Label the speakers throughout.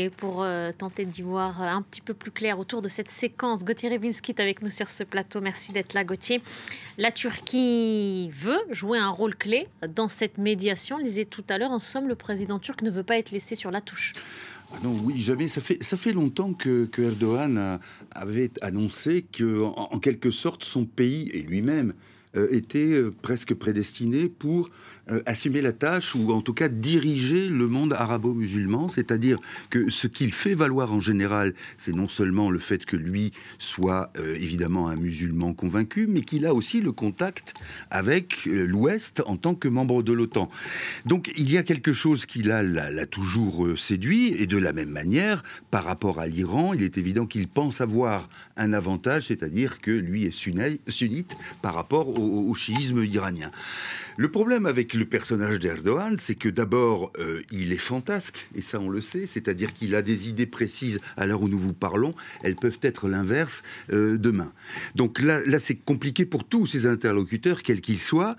Speaker 1: Et pour tenter d'y voir un petit peu plus clair autour de cette séquence, Gauthier Rebinski est avec nous sur ce plateau. Merci d'être là, Gauthier. La Turquie veut jouer un rôle clé dans cette médiation. On le disait tout à l'heure, en somme, le président turc ne veut pas être laissé sur la touche.
Speaker 2: Ah non, oui, jamais. Ça fait longtemps que Erdogan avait annoncé que, en quelque sorte, son pays et lui-même était presque prédestiné pour assumer la tâche, ou en tout cas diriger le monde arabo-musulman. C'est-à-dire que ce qu'il fait valoir en général, c'est non seulement le fait que lui soit évidemment un musulman convaincu, mais qu'il a aussi le contact avec l'Ouest en tant que membre de l'OTAN. Donc il y a quelque chose qui l'a toujours séduit, et de la même manière, par rapport à l'Iran, il est évident qu'il pense avoir un avantage, c'est-à-dire que lui est sunnite par rapport au chiisme iranien. Le problème avec le personnage d'Erdogan, c'est que d'abord, il est fantasque, et ça on le sait, c'est-à-dire qu'il a des idées précises à l'heure où nous vous parlons, elles peuvent être l'inverse demain. Donc là c'est compliqué pour tous ses interlocuteurs, quels qu'ils soient,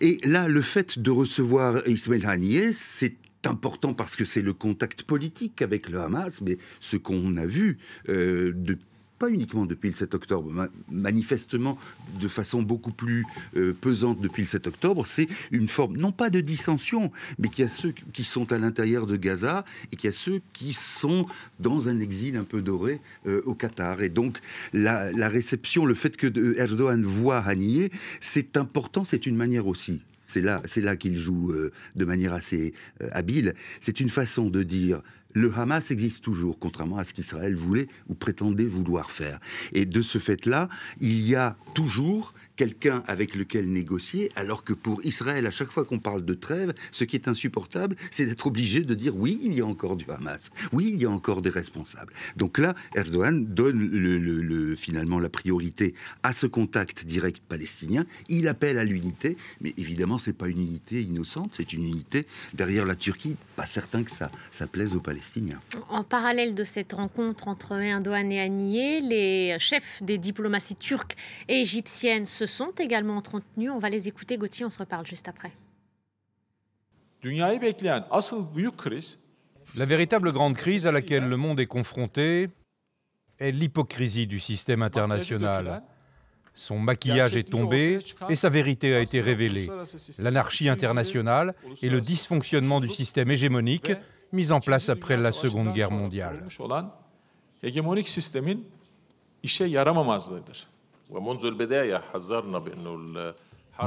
Speaker 2: et là le fait de recevoir Ismail Haniyeh, c'est important parce que c'est le contact politique avec le Hamas, mais ce qu'on a vu pas uniquement depuis le 7 octobre, manifestement de façon beaucoup plus pesante depuis le 7 octobre, c'est une forme, non pas de dissension, mais qu'il y a ceux qui sont à l'intérieur de Gaza et qu'il y a ceux qui sont dans un exil un peu doré au Qatar. Et donc, la réception, le fait que Erdogan voit Haniyeh, c'est important, c'est une manière aussi. C'est là qu'il joue de manière assez habile. C'est une façon de dire: le Hamas existe toujours, contrairement à ce qu'Israël voulait ou prétendait vouloir faire. Et de ce fait-là, il y a toujours quelqu'un avec lequel négocier, alors que pour Israël, à chaque fois qu'on parle de trêve, ce qui est insupportable, c'est d'être obligé de dire: oui, il y a encore du Hamas, oui, il y a encore des responsables. Donc là, Erdogan donne finalement la priorité à ce contact direct palestinien. Il appelle à l'unité, mais évidemment, c'est pas une unité innocente, c'est une unité derrière la Turquie. Pas certain que ça plaise aux Palestiniens.
Speaker 1: En parallèle de cette rencontre entre Erdogan et Haniyeh, les chefs des diplomaties turques et égyptiennes se sont également entretenus. On va les écouter, Gauthier, on se reparle juste après.
Speaker 3: La véritable grande crise à laquelle le monde est confronté est l'hypocrisie du système international. Son maquillage est tombé et sa vérité a été révélée. L'anarchie internationale et le dysfonctionnement du système hégémonique mis en place après la Seconde Guerre mondiale.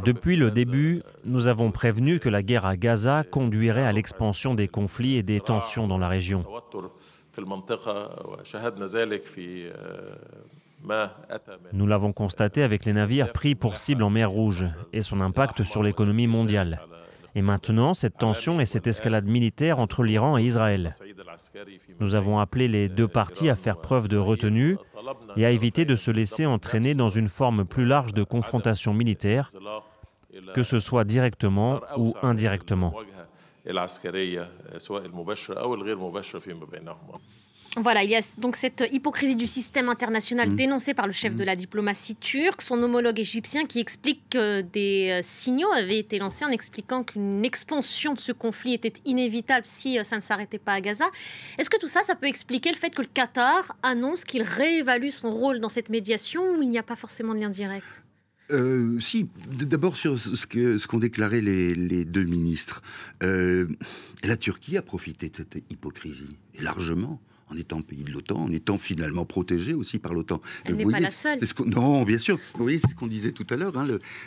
Speaker 4: Depuis le début, nous avons prévenu que la guerre à Gaza conduirait à l'expansion des conflits et des tensions dans la région. Nous l'avons constaté avec les navires pris pour cible en mer Rouge et son impact sur l'économie mondiale. Et maintenant, cette tension et cette escalade militaire entre l'Iran et Israël. Nous avons appelé les deux parties à faire preuve de retenue et à éviter de se laisser entraîner dans une forme plus large de confrontation militaire, que ce soit directement ou indirectement.
Speaker 1: Voilà, il y a donc cette hypocrisie du système international dénoncée par le chef de la diplomatie turque, son homologue égyptien qui explique que des signaux avaient été lancés en expliquant qu'une expansion de ce conflit était inévitable si ça ne s'arrêtait pas à Gaza. Est-ce que tout ça, ça peut expliquer le fait que le Qatar annonce qu'il réévalue son rôle dans cette médiation, ou il n'y a pas forcément de lien direct ?
Speaker 2: Si, d'abord sur ce qu'ont déclaré les deux ministres. La Turquie a profité de cette hypocrisie, et largement, en étant pays de l'OTAN, en étant finalement protégé aussi par l'OTAN.
Speaker 1: Elle n'est pas la seule.
Speaker 2: Non, bien sûr. Vous voyez, c'est ce qu'on disait tout à l'heure, hein,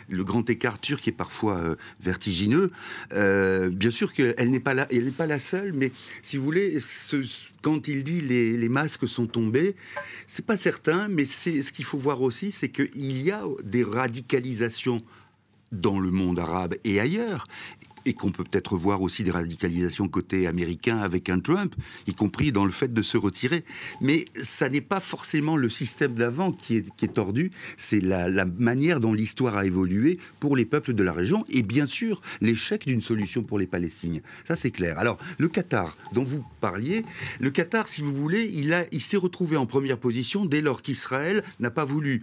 Speaker 2: le grand écart turc est parfois vertigineux. Bien sûr qu'elle n'est pas la seule, mais si vous voulez, quand il dit les masques sont tombés, c'est pas certain, mais ce qu'il faut voir aussi, c'est qu'il y a des radicalisations dans le monde arabe et ailleurs, et qu'on peut peut-être voir aussi des radicalisations côté américain avec un Trump, y compris dans le fait de se retirer. Mais ça n'est pas forcément le système d'avant qui est tordu, c'est la manière dont l'histoire a évolué pour les peuples de la région, et bien sûr l'échec d'une solution pour les Palestiniens. Ça, c'est clair. Alors, le Qatar, dont vous parliez, le Qatar, si vous voulez, il s'est retrouvé en première position dès lors qu'Israël n'a pas voulu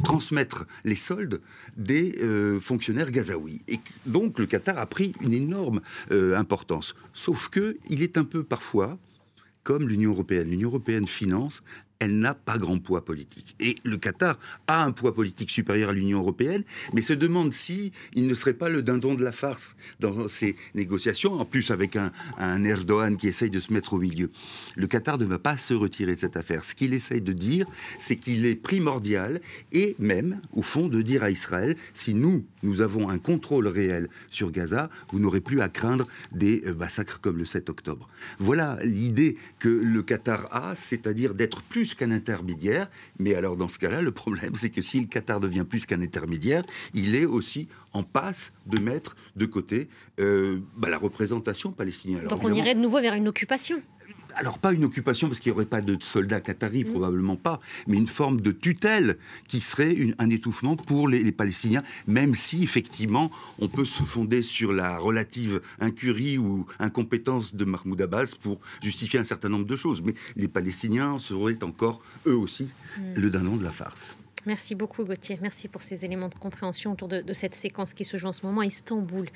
Speaker 2: transmettre les soldes des fonctionnaires gazaouis. Et donc, le Qatar a pris une énorme importance. Sauf qu'il est un peu, parfois, comme l'Union européenne. L'Union européenne finance, elle n'a pas grand poids politique. Et le Qatar a un poids politique supérieur à l'Union européenne, mais se demande si il ne serait pas le dindon de la farce dans ces négociations, en plus avec un Erdogan qui essaye de se mettre au milieu. Le Qatar ne va pas se retirer de cette affaire. Ce qu'il essaye de dire, c'est qu'il est primordial, et même, au fond, de dire à Israël, si nous avons un contrôle réel sur Gaza, vous n'aurez plus à craindre des massacres comme le 7 octobre. Voilà l'idée que le Qatar a, c'est-à-dire d'être plus qu'un intermédiaire, mais alors dans ce cas-là, le problème, c'est que si le Qatar devient plus qu'un intermédiaire, il est aussi en passe de mettre de côté la représentation palestinienne. Alors,
Speaker 1: donc on irait de nouveau vers une occupation.
Speaker 2: Alors pas une occupation, parce qu'il n'y aurait pas de soldats qataris, probablement pas, mais une forme de tutelle qui serait un étouffement pour les Palestiniens, même si effectivement on peut se fonder sur la relative incurie ou incompétence de Mahmoud Abbas pour justifier un certain nombre de choses. Mais les Palestiniens seraient encore, eux aussi, le dindon de la farce.
Speaker 1: Merci beaucoup Gauthier, merci pour ces éléments de compréhension autour de cette séquence qui se joue en ce moment à Istanbul.